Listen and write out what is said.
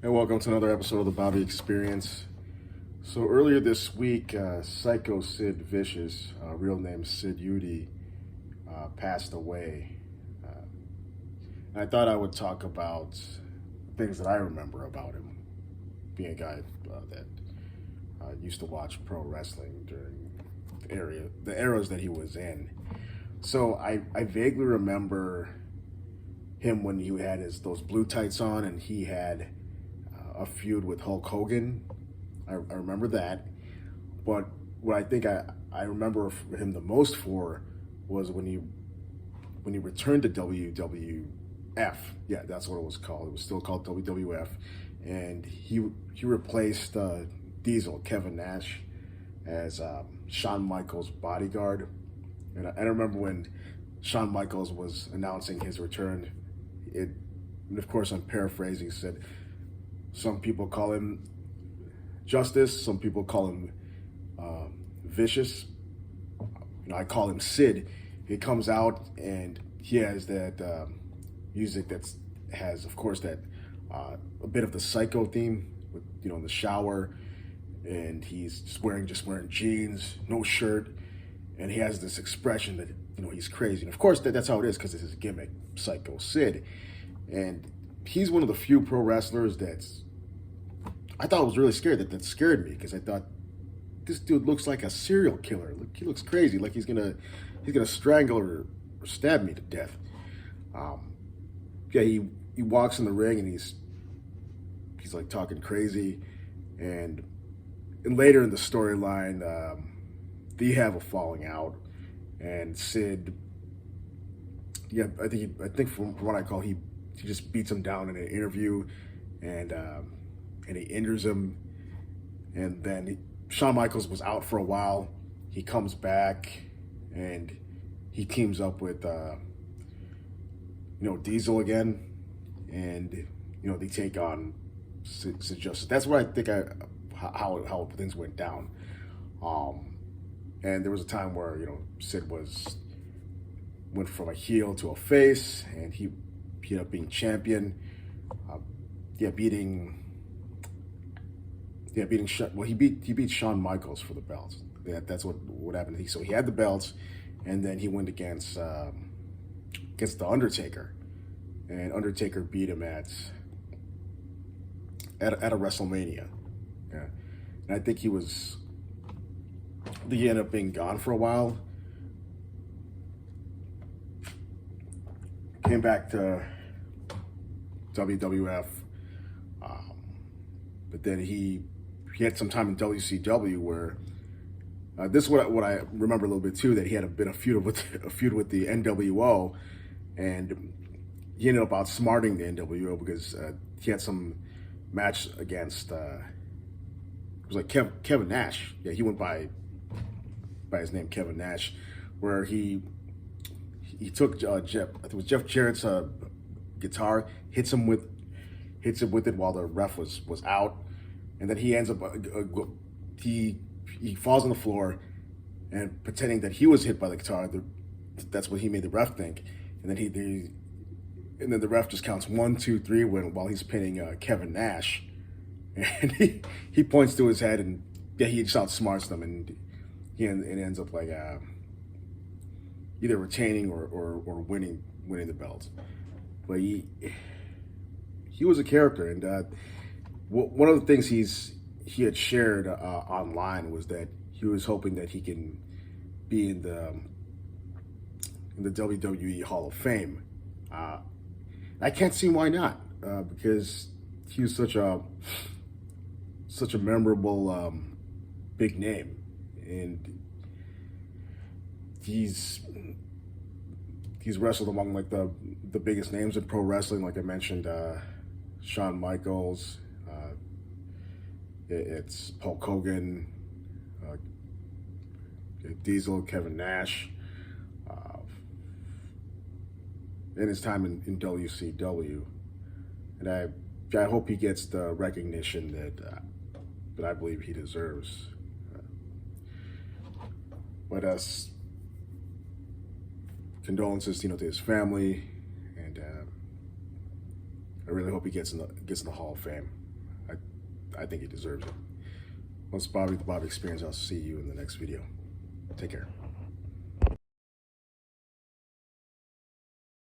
And welcome to another episode of the Bobby Experience. So earlier this week, Psycho Sid Vicious, real name Sid Eudy, passed away. And I thought I would talk about things that I remember about him, being a guy that used to watch pro wrestling during the eras that he was in. So I vaguely remember him when he had those blue tights on, and he had a feud with Hulk Hogan. I remember that. But what I think I remember him the most for was when he returned to WWF. Yeah, that's what it was called. It was still called WWF, and he replaced Diesel, Kevin Nash, as Shawn Michaels' bodyguard. And I remember when Shawn Michaels was announcing his return, and of course I'm paraphrasing, said, some people call him Justice, some people call him Vicious. I call him Sid. He comes out and he has that music that has, of course, that a bit of the Psycho theme with the shower, and he's just wearing jeans, no shirt, and he has this expression that he's crazy. And of course that's how it is because it's his gimmick, Psycho Sid. And he's one of the few pro wrestlers I thought was really scared. That scared me because I thought, this dude looks like a serial killer. He looks crazy, like he's gonna strangle or stab me to death. He walks in the ring and he's like talking crazy, and later in the storyline, they have a falling out, and Sid, I think from what I call, he just beats him down in an interview, and he injures him, and then Shawn Michaels was out for a while. He comes back, and he teams up with Diesel again, and they take on Sid Justice. That's what I think how things went down. And there was a time where Sid went from a heel to a face, and he ended up being champion. He beat Shawn Michaels for the belts. That's what happened. So he had the belts, and then he went against the Undertaker, and Undertaker beat him at a WrestleMania. Yeah, and I think he ended up being gone for a while. Came back to WWF, but then he had some time in WCW where this is what I remember a little bit too, that he had a feud with the NWO, and he ended up outsmarting the NWO because he had some match against it was like Kevin Nash. Yeah, he went by his name, Kevin Nash, where he took Jeff, I think it was Jeff Jarrett's guitar, hits him with it while the ref was out. And then he ends up, he falls on the floor, and pretending that he was hit by the guitar, that's what he made the ref think. And then the ref just counts 1, 2, 3 while he's pinning Kevin Nash, and he points to his head, and he just outsmarts them, and it ends up like either retaining or winning the belt. But he was a character, and one of the things he had shared online was that he was hoping that he can be in the WWE Hall of Fame. I can't see why not, because he was such a memorable big name, and he's wrestled among like the biggest names in pro wrestling, like I mentioned, Shawn Michaels. It's Hulk Hogan, Diesel, Kevin Nash, in his time in WCW, and I hope he gets the recognition that I believe he deserves. But condolences, to his family, and I really hope he gets in the Hall of Fame. I think he deserves it. Once Bobby, the Bobby Experience, I'll see you in the next video. Take care.